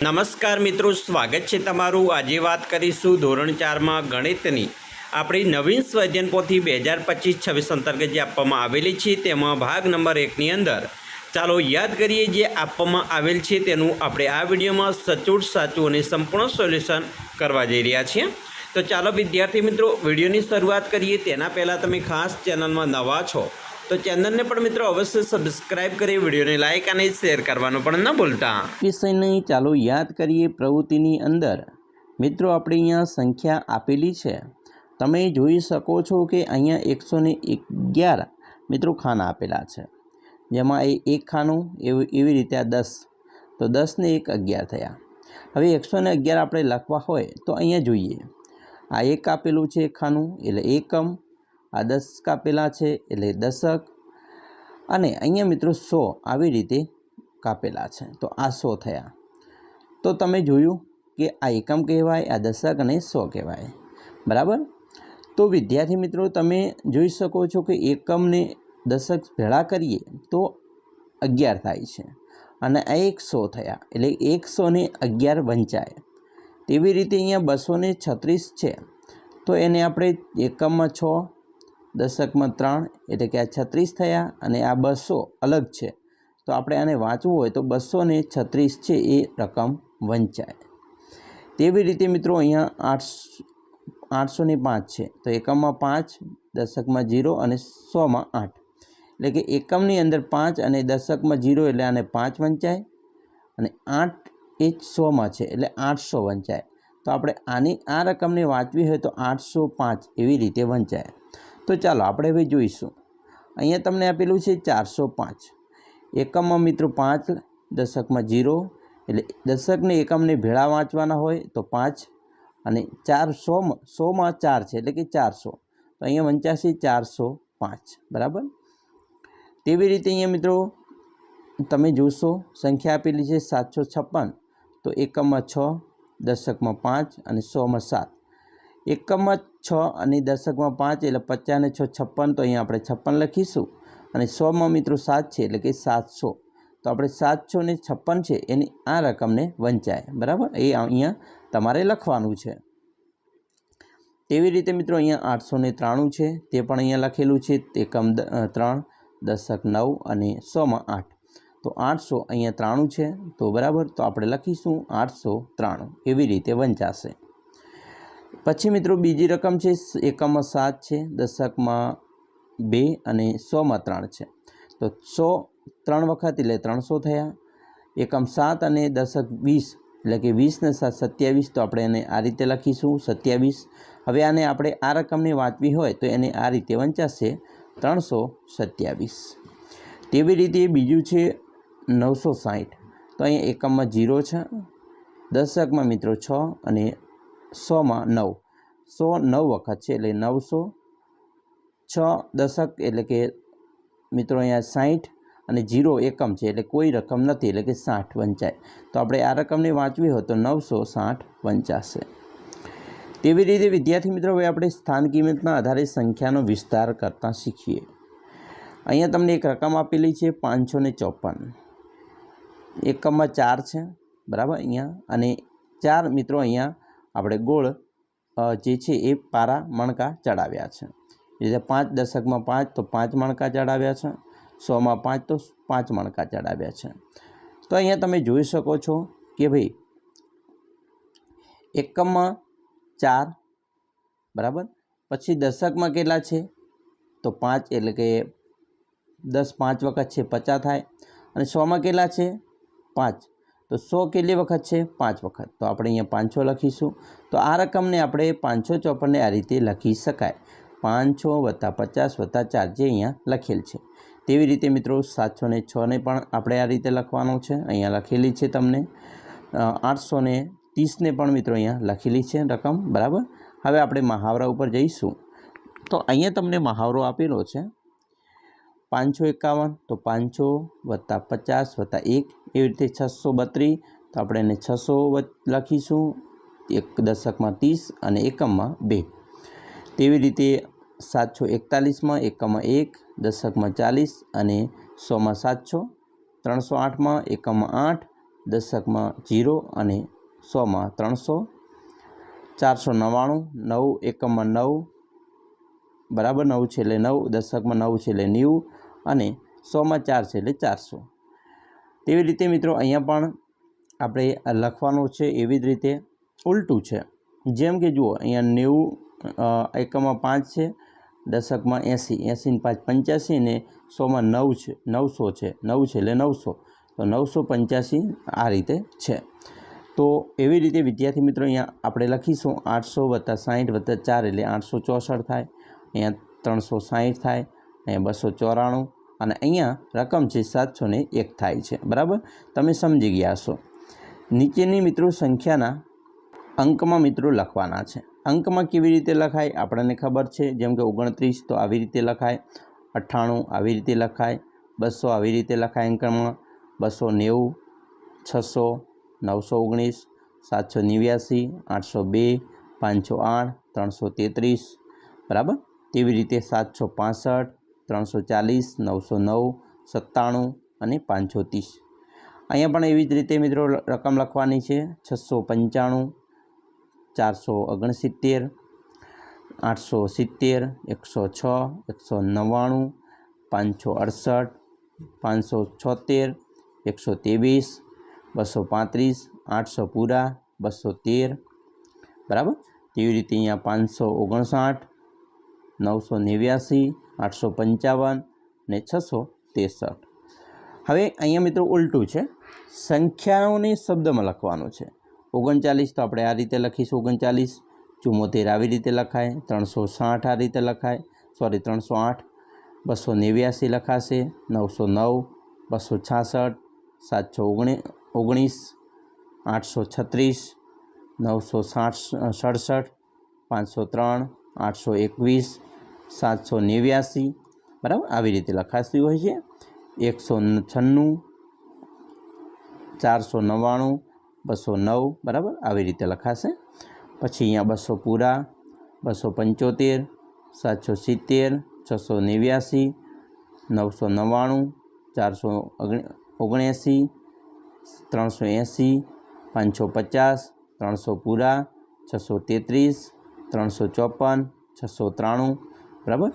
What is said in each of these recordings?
નમસ્કાર મિત્રો, સ્વાગત છે તમારું। આજે વાત કરીશું ધોરણ 4માં ગણિતની આપણી નવીન સ્વાધ્યાયન પોથી 2025-26 અંતર્ગત જે આપવામાં આવેલી છે તેમાં ભાગ નંબર 1ની અંદર ચાલો યાદ કરીએ જે આપવામાં આવેલ છે તેનું આપણે આ વિડીયોમાં સચોટ સાચું અને સંપૂર્ણ સોલ્યુશન કરવા જઈ રહ્યા છીએ। તો ચાલો વિદ્યાર્થી મિત્રો વિડીયોની શરૂઆત કરીએ। તેના પહેલાં તમે ખાસ ચેનલમાં નવા છો તો ચેનલને પણ મિત્રો અવશ્ય સબસ્ક્રાઇબ કરી વિડીયોને લાઇક અને શેર કરવાનું પણ ન ભૂલતા। વિષયને ચાલો યાદ કરીએ। પ્રવૃત્તિની અંદર મિત્રો આપણે અહીંયા સંખ્યા આપેલી છે, તમે જોઈ શકો છો કે અહીંયા 111 મિત્રો ખાના આપેલા છે, જેમાં એક ખાનું એવી રીતે આ 10, તો 10 ને 1 11 થયા। હવે 111 આપણે લખવા હોય તો અહીંયા જોઈએ, આ એક આપેલું છે ખાનું એટલે એકમ, આ 10 કાપેલા છે એટલે દશક, અને અહીંયા મિત્રો 100 આવી રીતે કાપેલા છે, તો આ 100 થયા। તો તમે જોયું કે આ એકમ કહેવાય, આ દશક અને 100 કહેવાય, બરાબર। તો વિદ્યાર્થી મિત્રો તમે જોઈ શકો છો કે એકમને દશક ભેળા કરીએ તો 11 થાય છે, અને આ 100 થયા એટલે 111 વંચાય। તેવી રીતે અહીંયા 236 છે, તો એને આપણે એકમમાં 6, દશકમાં 3 એટલે કે આ 36 થયા, અને આ 200 અલગ છે, તો આપણે આને વાંચવું હોય તો 236 છે એ રકમ વંચાય। તેવી રીતે મિત્રો અહીંયા 805 છે, તો એકમમાં 5, દશકમાં 0 અને 100માં 8, એટલે કે એકમની અંદર 5 અને દશકમાં 0 એટલે આને 5 વંચાય, અને 8 એ 100માં છે એટલે 800 વંચાય। તો આપણે આ રકમને વાંચવી હોય તો 805 એવી રીતે વંચાય। તો ચાલો આપણે હવે જોઈશું। અહીંયા તમને આપેલું છે 405, એકમમાં મિત્રો 5, દશકમાં 0, એટલે દશકને એકમને ભેળા વાંચવાના હોય તો 5, અને 100માં 4 છે એટલે કે 400, તો અહીંયા વંચાશે 405, બરાબર। તેવી રીતે અહીંયા મિત્રો તમે જોશો સંખ્યા આપેલી છે 756, તો એકમમાં 6, દશકમાં 5 અને 100માં 7, એકમમાં 6 અને દશકમાં 5 એટલે 50 અને 6 56, તો અહીંયા આપણે 56 લખીશું, અને 100માં મિત્રો 7 છે એટલે કે 700, તો આપણે 756 છે એની આ રકમને વંચાય, બરાબર। એ અહીંયા તમારે લખવાનું છે। તેવી રીતે મિત્રો અહીંયા 893 છે, તે પણ અહીંયા લખેલું છે, એકમ 3, દશક 9 અને 100માં 8, તો 800 અહીંયા 93 છે, તો બરાબર, તો આપણે લખીશું 893 એવી રીતે વંચાશે। પછી મિત્રો બીજી રકમ છે, એકમમાં 7 છે, દશકમાં 2 અને 100માં 3 છે, તો 100 3 વખત એટલે 300 થયા। એકમ 7 અને દશક 20 એટલે કે 20 ને 7 27, તો આપણે એને આ રીતે લખીશું 27। હવે આને આપણે આ રકમને વાંચવી હોય તો એને આ રીતે વંચાશે 327। તેવી રીતે બીજું છે 960, તો અહીંયા એકમમાં 0 છે, દશકમાં મિત્રો 6 અને 100માં 9, 100 9 વખત છે એટલે 900, 6 દશક એટલે કે મિત્રો અહીંયા 60, અને 0 એકમ છે એટલે કોઈ રકમ નથી એટલે કે 60 વંચાય। તો આપણે આ રકમને વાંચવી હોય તો 960 વંચાશે। તેવી રીતે વિદ્યાર્થી મિત્રો હવે આપણે સ્થાન કિંમતના આધારે સંખ્યાનો વિસ્તાર કરતાં શીખીએ। અહીંયા તમને એક રકમ આપેલી છે 554, એકમમાં 4 છે, બરાબર અહીંયા, અને 4 મિત્રો અહીંયા આપણે ગોળ જે છે એ પારા મણકા ચડાવ્યા છે, એટલે 5 દશકમાં 5 તો 5 મણકા ચડાવ્યા છે, 100માં 5 તો 5 મણકા ચડાવ્યા છે। તો અહીંયા તમે જોઈ શકો છો કે ભાઈ એકમમાં 4, બરાબર, પછી દશકમાં કેટલા છે તો 5 એટલે કે 10 5 વખત છે 50 થાય, અને 100માં કેટલા છે 5, તો 100 કેટલી વખત છે 5 વખત, તો આપણે અહીંયા 500 લખીશું। તો આ રકમને આપણે 554 આ રીતે લખી શકાય, 500 + 50 + 4 જે અહીંયા લખેલ છે। તેવી રીતે મિત્રો 706 ને પણ આપણે આ રીતે લખવાનું છે, અહીંયા લખેલી છે તમને, 830 ને પણ મિત્રો અહીંયા લખેલી છે રકમ, બરાબર। હવે આપણે મહાવરા ઉપર જઈશું, તો અહીંયા તમને મહાવરો આપેલો છે 551, તો 500 + 50 + 1 એવી રીતે 632, તો આપણે એને 600 લખીશું, એક દશકમાં 30 અને એકમમાં 2। તેવી રીતે 741માં એકમમાં 1, દશકમાં 40 અને 100માં 700, 308માં એકમમાં 8 દશકમાં 0 અને 100માં 300, 499, 9 એકમમાં 9 બરાબર 9 છે એટલે 9, દશકમાં 9 છે એટલે 90 અને 100માં 4 છે એટલે 400. તેવી રીતે મિત્રો અહીંયા પણ આપણે લખવાનું છે. એવી જ રીતે ઉલટું છે. જેમ કે જુઓ અહીંયા 90 એકમમાં 5 છે, દશકમાં 80, 80 ને 5 85 ને 100માં 9 છે, 900 છે, 9 છે એટલે 900, તો 985 આ રીતે છે. તો એવી રીતે વિદ્યાર્થી મિત્રો અહીંયા આપણે લખીશું 800 + 60 + 4 એટલે 864 થાય, અહીંયા 360 થાય, અહીંયા 294 અને અહીંયા રકમ છે 701 થાય છે. બરાબર, તમે સમજી ગયા હશો. નીચેની મિત્રો સંખ્યાના અંકમાં મિત્રો લખવાના છે. અંકમાં કેવી રીતે લખાય આપણને ખબર છે. જેમ કે 29 તો આવી રીતે લખાય, 98 આવી રીતે લખાય, 200 આવી રીતે લખાય અંકમાં, 290, 600, 919, 789, 802, 508, 333 બરાબર. તેવી રીતે 765, 340, 909, 97 અને 530. અહીંયા પણ એવી જ રીતે મિત્રો રકમ લખવાની છે. 695, 469, 870, 106, 199, 568, 576, 123, 235, 800 પૂરા, 213 બરાબર. તેવી રીતે અહીંયા 559, 989, 855 ને 663. હવે અહીંયા મિત્રો ઉલટું છે. સંખ્યાઓને શબ્દમાં લખવાનું છે. 39 તો આપણે આ રીતે લખીશું 39, 74 આવી રીતે લખાય, 360 આ રીતે લખાય, 308, 289 લખાશે, 909, 266, 719, 836, 967, 503, 821, 789 બરાબર આવી રીતે લખાતી હોય છે. 196, 499, 209 બરાબર આવી રીતે લખાશે. પછી અહીંયા 200 પૂરા, 275, 770, 689, 999, 479, 380, 550, 300 પૂરા, 633, 354, 693 બરાબર.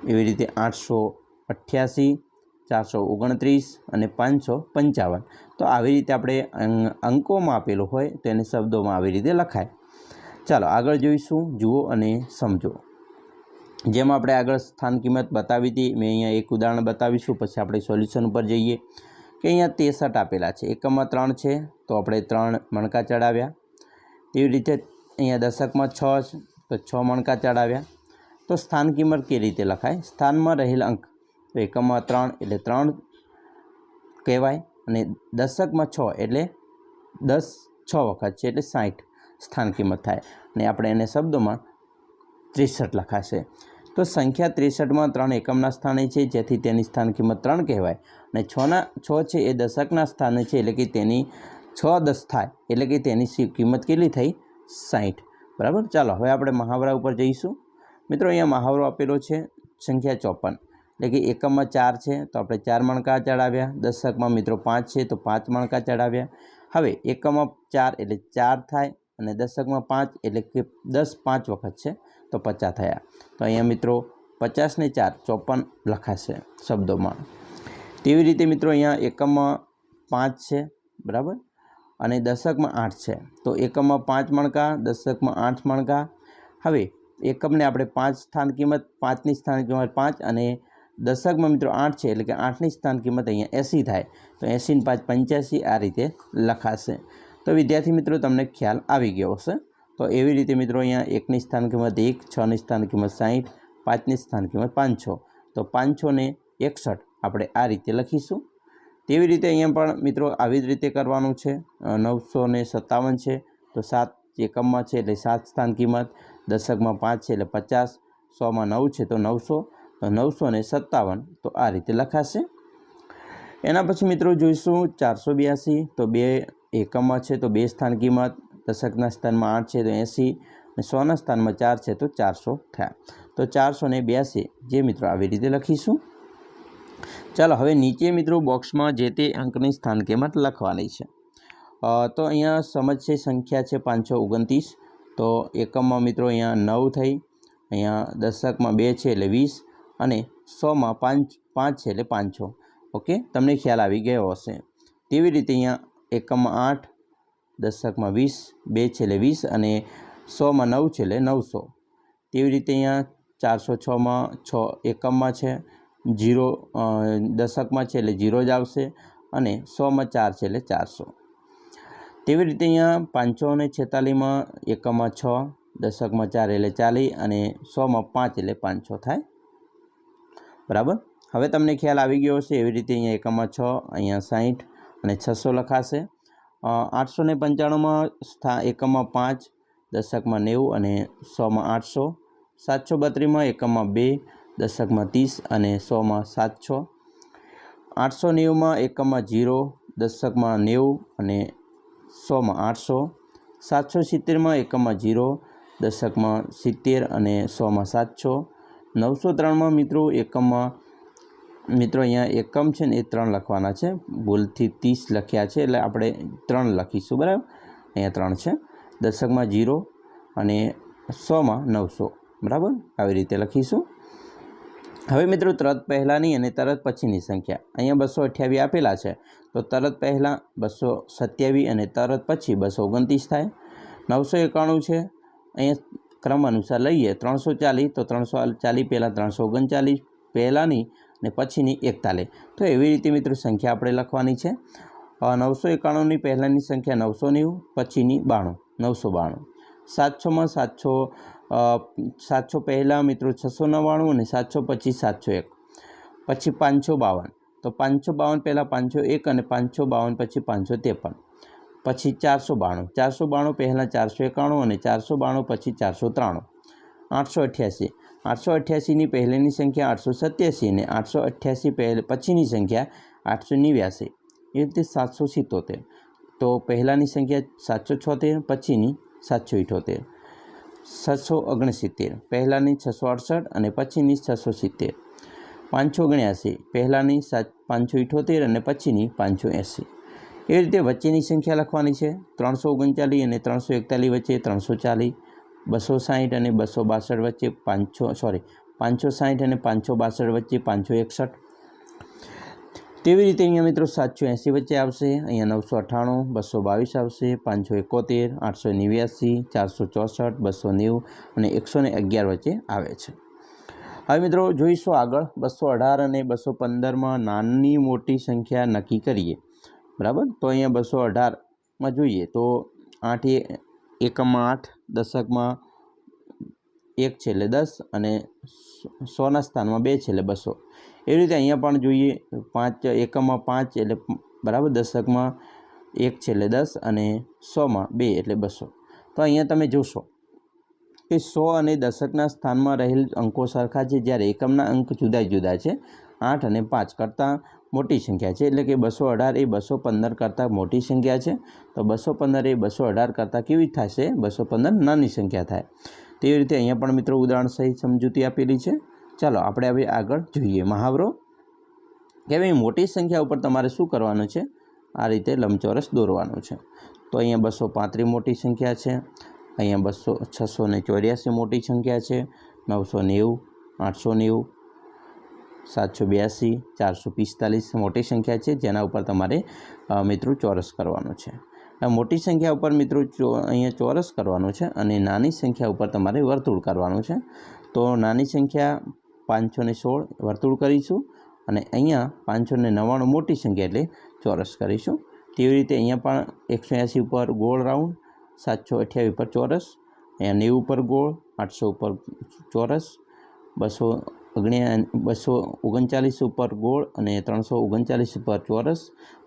એવી રીતે 888, 429 અને 555. તો આવી રીતે આપણે અંકોમાં આપેલું હોય તો એને શબ્દોમાં આવી રીતે લખાય. ચાલો આગળ જોઈશું. જુઓ અને સમજો. જેમ આપણે આગળ સ્થાન કિંમત બતાવી હતી, મેં અહીંયા એક ઉદાહરણ બતાવીશું, પછી આપણે સોલ્યુશન ઉપર જઈએ. કે અહીંયા 63 આપેલા છે, એકમમાં 3 છે તો આપણે 3 મણકા ચડાવ્યા. તેવી રીતે અહીંયા દશકમાં 6 છે તો 6 મણકા ચડાવ્યા. તો સ્થાન કિંમત કેવી રીતે લખાય? સ્થાનમાં રહેલ અંક તો એકમમાં 3 એટલે 3 કહેવાય, અને દશકમાં 6 એટલે 10 6 વખત છે એટલે 60 સ્થાન કિંમત થાય, અને આપણે એને શબ્દોમાં 63 લખાશે. તો સંખ્યા 63માં 3 એકમના સ્થાને છે, જેથી તેની સ્થાન કિંમત 3 કહેવાય, અને 6 છે એ દશકના સ્થાને છે, એટલે કે તેની 6 10 થાય, એટલે કે તેની કિંમત કેટલી થઈ? 60 બરાબર. ચાલો હવે આપણે મહાવરા ઉપર જઈશું. મિત્રો અહીંયા મહાવરો આપેલો છે સંખ્યા 54, એટલે કે એકમમાં 4 છે તો આપણે 4 મણકા ચડાવ્યા, દશકમાં મિત્રો 5 છે તો 5 મણકા ચડાવ્યા. હવે એકમમાં 4 એટલે 4 થાય, અને દશકમાં 5 એટલે કે 10 5 વખત છે તો 50 થયા. તો અહીંયા મિત્રો 50 ને 4 54 લખાશે શબ્દોમાં. તેવી રીતે મિત્રો અહીંયા એકમમાં 5 છે બરાબર, અને દશકમાં 8 છે તો એકમમાં 5 મણકા, દશકમાં 8 મણકા. હવે એકમને આપણે 5 સ્થાન કિંમત, 5ની સ્થાન કિંમત 5, અને દશકમાં મિત્રો 8 છે એટલે કે 8ની સ્થાન કિંમત અહીંયા 80 થાય, તો 80 ને 5 85 આ રીતે લખાશે. તો વિદ્યાર્થી મિત્રો તમને ખ્યાલ આવી ગયો હશે. તો એવી રીતે મિત્રો અહીંયા 1ની સ્થાન કિંમત 1, 6ની સ્થાન કિંમત 60, 5ની સ્થાન કિંમત 500, તો 561 આપણે આ રીતે લખીશું. તેવી રીતે અહીંયા પણ મિત્રો આવી જ રીતે કરવાનું છે. 957 છે તો 7 એકમમાં છે એટલે 7 સ્થાન કિંમત, દશકમાં 5 છે એટલે 50, 100માં 9 છે તો 900, તો 957 તો આ રીતે લખાશે. એના પછી મિત્રો જોઈશું 482, તો 2 એકમમાં છે તો 2 સ્થાન કિંમત, દશકના સ્થાનમાં 8 છે તો 80, અને 100ના સ્થાનમાં 4 છે તો 400 થયા. તો 482 જે મિત્રો આવી રીતે લખીશું. ચાલો હવે નીચે મિત્રો બોક્સમાં જે તે અંકની સ્થાન કિંમત લખવાની છે. તો અહીંયા સમજશે સંખ્યા છે 529, તો એકમમાં મિત્રો અહીંયા 9 થઈ, અહીંયા દશકમાં 2 છે એટલે 20 અને 100માં 5 છે એટલે 500. ઓકે, તમને ખ્યાલ આવી ગયો હશે. તેવી રીતે અહીંયા એકમમાં 8, દશકમાં 20, 2 છે એટલે 20 અને 100માં 9 છે એટલે 900. તેવી રીતે અહીંયા 406માં 6 એકમમાં છે, 0 દશકમાં છે એટલે 0 જ આવશે અને 100માં 4 છે એટલે 400. તેવી રીતે અહીંયા 546માં એકમમાં 6, દશકમાં 4 એટલે 40 અને 100માં 5 એટલે 500 થાય. બરાબર, હવે તમને ખ્યાલ આવી ગયો હશે. એવી રીતે અહીંયા એકમમાં 6, અહીંયા 60 અને 600 લખાશે. 895માં એકમમાં 5, દશકમાં 90 અને 100માં 800. 732માં એકમમાં 2, દશકમાં 30 અને 100માં 700. 890માં એકમમાં 0, દશકમાં 90 અને 100માં 800. 770માં એકમમાં 0, દશકમાં 70 અને 100માં 700. 903માં મિત્રો એકમમાં મિત્રો અહીંયા એકમ છે ને એ 3 લખવાના છે, ભૂલથી 30 લખ્યા છે એટલે આપણે 3 લખીશું. બરાબર, અહીંયા 3 છે. દશકમાં 0 અને 100માં 900. બરાબર, આવી રીતે લખીશું. હવે મિત્રો તરત પહેલાંની અને તરત પછીની સંખ્યા અહીંયા 228 આપેલા છે, તો તરત પહેલાં 227 અને તરત પછી 229 થાય. 991 છે, અહીંયા ક્રમ અનુસાર લઈએ. 340 તો 340 પહેલાં 339 પહેલાંની અને પછીની 41. તો એવી રીતે મિત્રો સંખ્યા આપણે લખવાની છે. 991ની પહેલાંની સંખ્યા 990, પછીની 92, 992. 700માં 700 પહેલાં મિત્રો 699 અને 700 પછી 701, પછી 552. તો 552 પહેલાં 501 અને 552 પછી 553, પછી 492. 492 પહેલાં 491 અને 492 પછી 493. 888. 888ની પહેલાંની સંખ્યા 887 અને 888 પછીની સંખ્યા 889. એ રીતે 777. તો પહેલાંની સંખ્યા 776, પછીની 778. 669 પહેલાંની 668 અને પછીની 670. 579 પહેલાંની 578 અને પછીની 580. એ રીતે વચ્ચેની સંખ્યા લખવાની છે. 339 અને 341 વચ્ચે 340, 260 અને 262 વચ્ચે 560 અને 562 વચ્ચે 561. તેવી રીતે અહીંયા મિત્રો 780 વચ્ચે આવશે, અહીંયા 998, 222 આવશે, 571, 889, 464, 290 અને 111 વચ્ચે આવે છે. હવે મિત્રો જોઈશું આગળ 218 અને 215માં નાની મોટી સંખ્યા નક્કી કરીએ. બરાબર, તો અહીંયા 218માં જોઈએ તો 8 એકમમાં 8, દશકમાં 1 છે એટલે 10 અને 100ના સ્થાનમાં 2 છે એટલે 200. એવી રીતે અહીંયા પણ જોઈએ 5 એકમમાં 5 એટલે બરાબર, દશકમાં 1 છે એટલે 10 અને 100માં 2 એટલે 200. તો અહીંયા તમે જોશો કે 100 અને દશકના સ્થાનમાં રહેલ અંકો સરખા છે, જ્યારે એકમના અંક જુદા જુદા છે. 8 અને 5 કરતાં મોટી સંખ્યા છે, એટલે કે 218 એ 215 કરતાં મોટી સંખ્યા છે. તો 215 એ 218 કરતાં કેવી થશે? 215 નાની સંખ્યા થાય. તેવી રીતે અહીંયા પણ મિત્રો ઉદાહરણ સહિત સમજૂતી આપેલી છે. ચાલો આપણે હવે આગળ જોઈએ. મહાવરો કે ભાઈ મોટી સંખ્યા ઉપર તમારે શું કરવાનું છે? આ રીતે લંબચોરસ દોરવાનું છે. તો અહીંયા 235 મોટી સંખ્યા છે, અહીંયા 684 મોટી સંખ્યા છે, 990, 890, 782, 445 મોટી સંખ્યા છે, જેના ઉપર તમારે મિત્રો ચોરસ કરવાનું છે. મોટી સંખ્યા ઉપર મિત્રો અહીંયા ચોરસ કરવાનું છે અને નાની સંખ્યા ઉપર તમારે વર્તુળ કરવાનું છે. તો નાની સંખ્યા 516 વર્તુળ કરીશું અને અહીંયા 599 મોટી સંખ્યા એટલે ચોરસ કરીશું. તેવી રીતે અહીંયા પણ 180 ઉપર ગોળ રાઉન્ડ, 728 ઉપર ચોરસ, અહીંયા 90 ઉપર ગોળ, 800 ઉપર ચોરસ, 239 ઉપર ગોળ અને 339 ઉપર ચોરસ.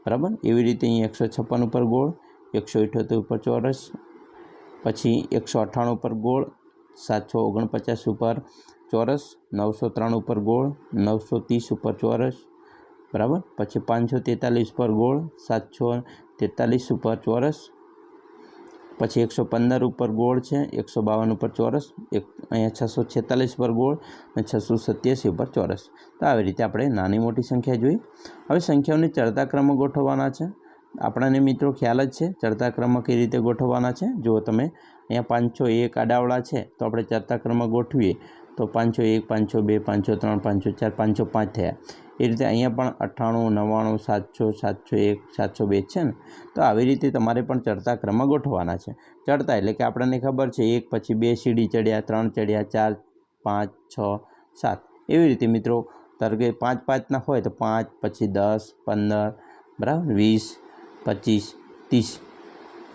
બરાબર, એવી રીતે અહીંયા 156 ઉપર ગોળ, 178 ઉપર ચોરસ, પછી 198 ઉપર ગોળ, 749 ઉપર ચોરસ, 903 ઉપર ગોળ, 930 ઉપર ચોરસ. બરાબર, પછી 543 ઉપર ગોળ, 743 ઉપર ચોરસ, પછી 115 ઉપર ગોળ છે, 152 ઉપર ચોરસ, અહીંયા 646 ઉપર ગોળ અને 687 ઉપર ચોરસ. તો આવી રીતે આપણે નાની મોટી સંખ્યા જોઈ. હવે સંખ્યાઓને ચડતા ક્રમમાં ગોઠવવાના છે. આપણને મિત્રો ખ્યાલ જ છે ચડતા ક્રમમાં કઈ રીતે ગોઠવવાના છે। જો તમે અહીંયા 501 આડાવડા છે તો આપણે ચડતા ક્રમમાં ગોઠવીએ તો 501 502 503 504 505 થયા। એ રીતે અહીંયા પણ 98 99 700 701 702 છે ને। તો આવી રીતે તમારે પણ ચડતા ક્રમમાં ગોઠવવાના છે। ચડતા એટલે કે આપણને ખબર છે 1 પછી 2 સીડી ચડ્યા, 3 ચડ્યા, 4 5 6 7 એવી રીતે મિત્રો। ધારો કે 5 5 ના હોય તો 5 પછી 10 15 બરાબર 20 25 30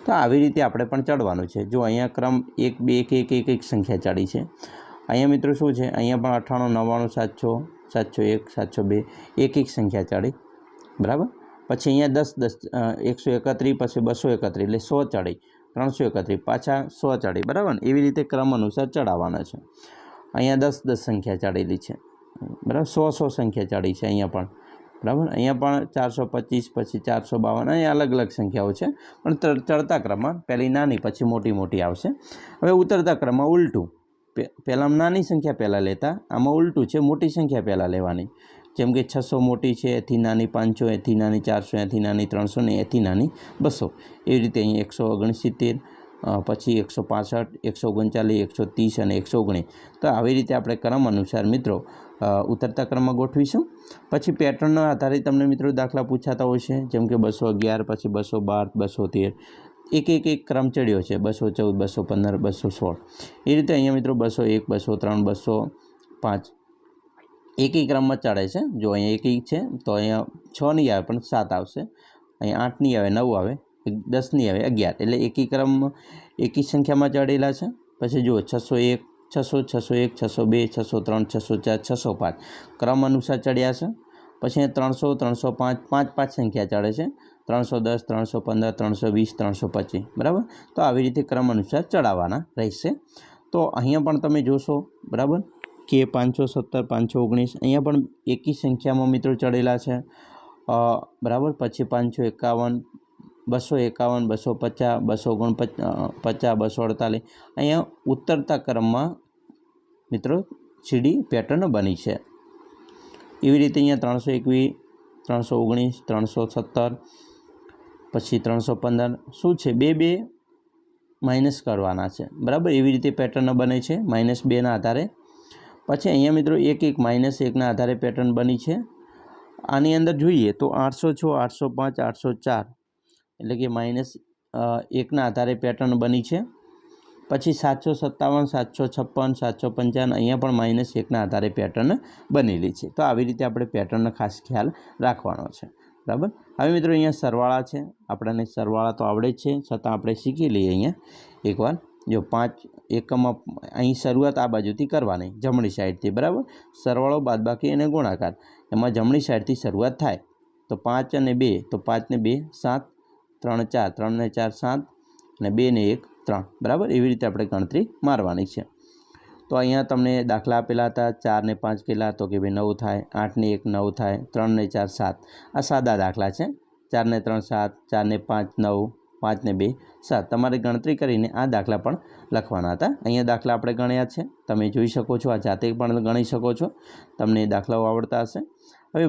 તો આવી રીતે આપણે પણ ચડવાનું છે। જો અહીંયા ક્રમ 1 2 1 1 1 સંખ્યા ચડી છે। અહીંયા મિત્રો શું છે, અહીંયા પણ 98 99 700 701 702 એક એક સંખ્યા ચડી બરાબર। પછી અહીંયા 10 10 131 પછી 231 એટલે 100 ચડી, 331 પાછા 100 ચડી બરાબર ને। એવી રીતે ક્રમ અનુસાર ચડાવવાના છે। અહીંયા 10 10 સંખ્યા ચડેલી છે બરાબર, 100 100 સંખ્યા ચડી છે અહીંયા પણ બરાબર। અહીંયા પણ 425 પછી 452 અહીંયા અલગ અલગ સંખ્યાઓ છે, પણ ચડતા ક્રમમાં પહેલી નાની પછી મોટી મોટી આવશે। હવે ઉતરતા ક્રમમાં ઉલટું, પહેલાં નાની સંખ્યા પહેલાં લેતા, આમાં ઉલટું છે, મોટી સંખ્યા પહેલાં લેવાની। જેમ કે 600 મોટી છે, એથી નાની 500, એથી નાની 400, એથી નાની 300 ને એથી નાની 200। એવી રીતે અહીં 169 પછી 165 139 130 અને 119। તો આવી રીતે આપણે ક્રમ અનુસાર મિત્રો ઉતરતા ક્રમમાં ગોઠવીશું। પછી પેટર્નના આધારે તમને મિત્રો દાખલા પૂછાતા હોય છે, જેમ કે 211 પછી 212 213 એક એક એક ક્રમ ચડ્યો છે, 214 215 216। એ રીતે અહીંયા મિત્રો 201 203 205 એક એક ક્રમમાં ચડે છે। જો અહીંયા એક એક છે તો અહીંયા 6 નહીં આવે પણ 7 આવશે, અહીંયા 8 નહીં આવે 9 આવે, 10 નહીં આવે 11, એટલે એકી ક્રમ એકી સંખ્યામાં ચડેલા છે। પછી જુઓ 601 600 601 602 603 604 605 ક્રમ અનુસાર ચડ્યા છે। પછી 300 305 5 5 સંખ્યા ચડે છે, 310 315 320 325 બરાબર। તો આવી રીતે ક્રમ અનુસાર ચડાવવાના રહેશે। તો અહીંયા પણ તમે જોશો બરાબર કે 517 519 અહીંયા પણ એકી સંખ્યામાં મિત્રો ચડેલા છે બરાબર। પછી 551 251 250 249 248 અહીંયા ઉતરતા ક્રમમાં મિત્રો સીડી પેટર્ન બની છે। એવી રીતે અહીંયા 321 319 317 પછી 315 શું છે, 2 2 માઇનસ કરવાના છે બરાબર। એવી રીતે પેટર્ન બને છે -2ના આધારે। પછી અહીંયા મિત્રો 1 1 -1ના આધારે પેટર્ન બની છે। આની અંદર જોઈએ તો 806 805 804 એટલે કે -1ના આધારે પેટર્ન બની છે। પછી 757 756 755 અહીંયા પણ -1ના આધારે પેટર્ન બનેલી છે। તો આવી રીતે આપણે પેટર્નનો ખાસ ખ્યાલ રાખવાનો છે બરાબર। હવે મિત્રો અહીંયા સરવાળા છે, આપણને સરવાળા તો આવડે જ છે, છતાં આપણે શીખી લઈએ અહીંયા એકવાર। જો 5 એકમમાં અહીં શરૂઆત આ બાજુથી કરવાની, જમણી સાઈડથી બરાબર। સરવાળો બાદબાકી અને ગુણાકાર એમાં જમણી સાઈડથી શરૂઆત થાય તો 5 અને 2 તો 5 ને 2 7 3 4 3 ને 4 7 અને 2 ને 1 3 બરાબર। એવી રીતે આપણે ગણતરી મારવાની છે। તો અહીંયા તમને દાખલા આપેલા હતા, 4 ને 5 કેટલા તો કે ભાઈ 9 થાય, 8 ને 1 9 થાય, 3 ને 4 7 આ સાદા દાખલા છે। 4 ને 3 7 4 ને 5 9 5 ને 2 7 તમારે ગણતરી કરીને આ દાખલા પણ લખવાના હતા। અહીંયા દાખલા આપણે ગણ્યા છે, તમે જોઈ શકો છો, આ જાતે પણ ગણી શકો છો, તમને દાખલાઓ આવડતા હશે। હવે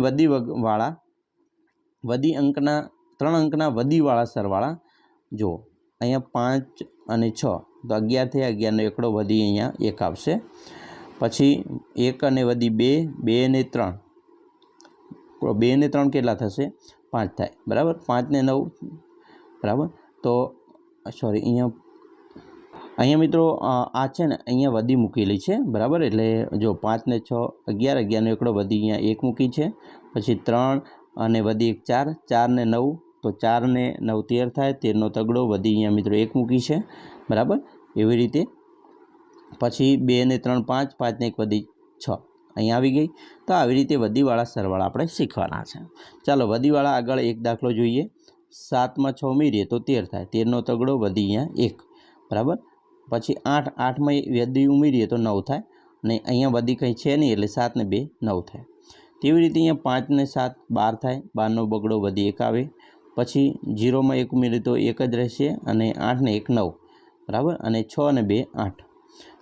વધી અંકના 3 અંકના વધીવાળા સરવાળા જુઓ, અહીંયા 5 અને 6 તો 11 થયા, 11નો એકડો વધી અહીંયા 1 આવશે। પછી 1 અને વધી 2 2 ને 3 2 ને 3 કેટલા થશે, 5 થાય બરાબર। 5 ને 9 બરાબર। તો સોરી અહીંયા મિત્રો આ છે ને અહીંયા વધી મૂકેલી છે બરાબર। એટલે જો 5 ને 6 11 11નો એકડો વધી અહીંયા 1 મૂકી છે। પછી 3 અને વધી 1 4 4 ને 9 તો 4 ને 9 13 થાય, 13નો તગડો વધી અહીંયા મિત્રો 1 મૂકી છે બરાબર। એવી રીતે પછી 2 ને 3 5 5 ને 1 વધી 6 અહીંયા આવી ગઈ। તો આવી રીતે વધીવાળા સરવાળા આપણે શીખવાના છે। ચાલો વધીવાળા આગળ એક દાખલો જોઈએ। 7 માં 6 ઉમેરીએ તો 13 થાય, 13નો તગડો વધી અહીંયા 1 બરાબર। પછી 8 8માં વધી ઉમેરીએ તો 9 થાય, અને અહીંયા વધી કંઈ છે નહીં એટલે 7 ને 2 9 થાય। તેવી રીતે અહીંયા 5 ને 7 12 થાય, 12નો બગડો વધી 1 આવે। પછી 0માં 1 ઉમેરીએ તો 1 જ રહેશે, અને 8 ને 1 9 બરાબર, અને 6 અને 2 8।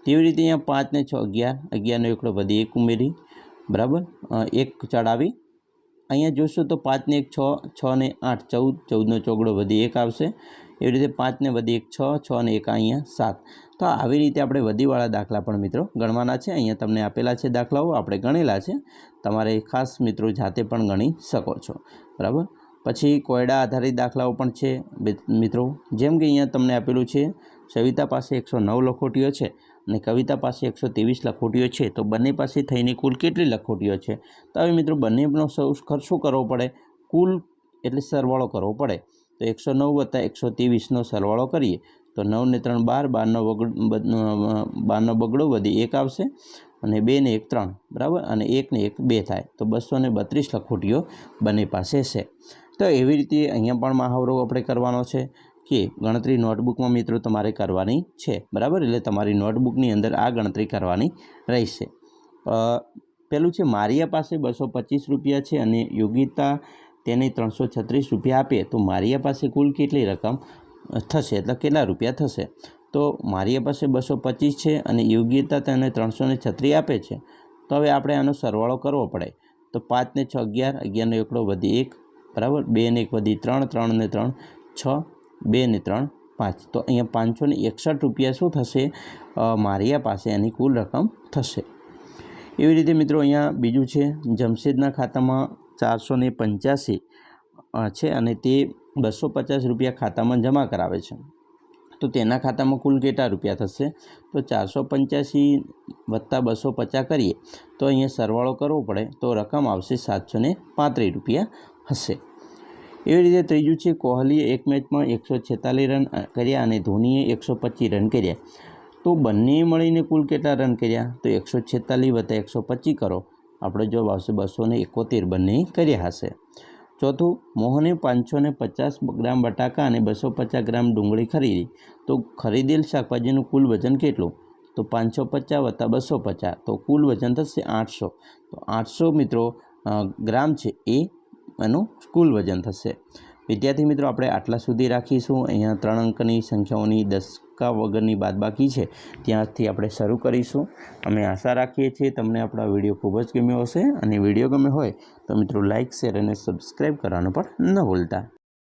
તેવી રીતે અહીંયા 5 ને 6 11 11નો એકડો વધી 1 ઉમેરી બરાબર, 1 ચડાવી અહીંયા જોશો તો 5 ને 1 6, 6 ને 8 14, 14નો ચોગડો વધી 1 આવશે. એવી રીતે 5 ને વધી 1 6, 6 ને 1 અહીંયા 7. તો આવી રીતે આપણે વધીવાળા દાખલા પણ મિત્રો ગણવાના છે. અહીંયા તમને આપેલા છે દાખલાઓ, આપણે ગણેલા છે. તમારે ખાસ મિત્રો જાતે પણ ગણી શકો છો, બરાબર. પછી કોયડા આધારિત દાખલાઓ પણ છે મિત્રો. જેમ કે અહીંયા તમને આપેલું છે સવિતા પાસે 109 લખોટીઓ છે અને કવિતા પાસે 123 લખોટીઓ છે. તો બંને પાસે થઈને કુલ કેટલી લખોટીઓ છે? તો હવે મિત્રો બંનેનો શું કરવો પડે? કુલ એટલે સરવાળો કરવો પડે. તો 109 વત્તા 123નો સરવાળો કરીએ તો 9 ને 3 12, 12નો બગડો વધી 1 આવશે અને 2 ને 1 3, બરાબર, અને 1 ને 1 2 થાય. તો 232 લખોટીઓ બંને પાસે છે. તો એવી રીતે અહીંયા પણ મહાવરો આપણે કરવાનો છે કે ગણતરી નોટબુકમાં મિત્રો તમારે કરવાની છે, બરાબર. એટલે તમારી નોટબુકની અંદર આ ગણતરી કરવાની રહેશે. પેલું છે મારિયા પાસે 225 રૂપિયા છે અને યોગિતા તેને 336 રૂપિયા આપે તો મારિયા પાસે કુલ કેટલી રકમ થશે, એટલે કેટલા રૂપિયા થશે? તો મારિયા પાસે 225 છે અને યોગ્યતા તેને 336 આપે છે. તો હવે આપણે આનો સરવાળો કરવો પડે. તો 5 ને 6 11, 11નો એકડો વધી 1, બરાબર, 2 ને 1 વધી 3, 3 ને 3 6, 2 ને 3 5. તો અહીંયા 561 રૂપિયા શું થશે? મારિયા પાસે એની કુલ રકમ થશે. એવી રીતે મિત્રો અહીંયા બીજું છે જમશેદના ખાતામાં 485 છે અને તે 250 રૂપિયા ખાતામાં જમા કરાવે છે. તો તેના ખાતામાં કુલ કેટલા રૂપિયા થશે? તો 485 વત્તા 250 કરીએ તો અહીંયા સરવાળો કરવો પડે તો રકમ આવશે 735 રૂપિયા હશે. એવી રીતે ત્રીજું છે કોહલીએ એક મેચમાં 146 રન કર્યા અને ધોનીએ 125 રન કર્યા. તો બંને મળીને કુલ કેટલા રન કર્યા? તો 146 વત્તા 125 કરો, આપણો જવાબ આવશે 271 બંને કર્યા હશે. ચોથું, મોહને 550 ગ્રામ બટાકા અને 250 ગ્રામ ડુંગળી ખરીદી. તો ખરીદેલ શાકભાજીનું કુલ વજન કેટલું? તો 550 વત્તા 250, તો કુલ વજન થશે 800. તો 800 મિત્રો ગ્રામ છે એ એનું કુલ વજન થશે. વિદ્યાર્થી મિત્રો આપણે આટલા સુધી રાખીશું. અહીંયા 3 અંકની સંખ્યાઓની દશકા વગરની બાદબાકી છે ત્યાંથી આપણે શરૂ કરીશું. અમે આશા રાખીએ છીએ તમને આપણો વિડીયો ખૂબ જ ગમ્યો હશે અને વિડીયો ગમ્યો હોય તો મિત્રો લાઇક, શેર અને સબસ્ક્રાઈબ કરવાનું પણ ન ભૂલતા.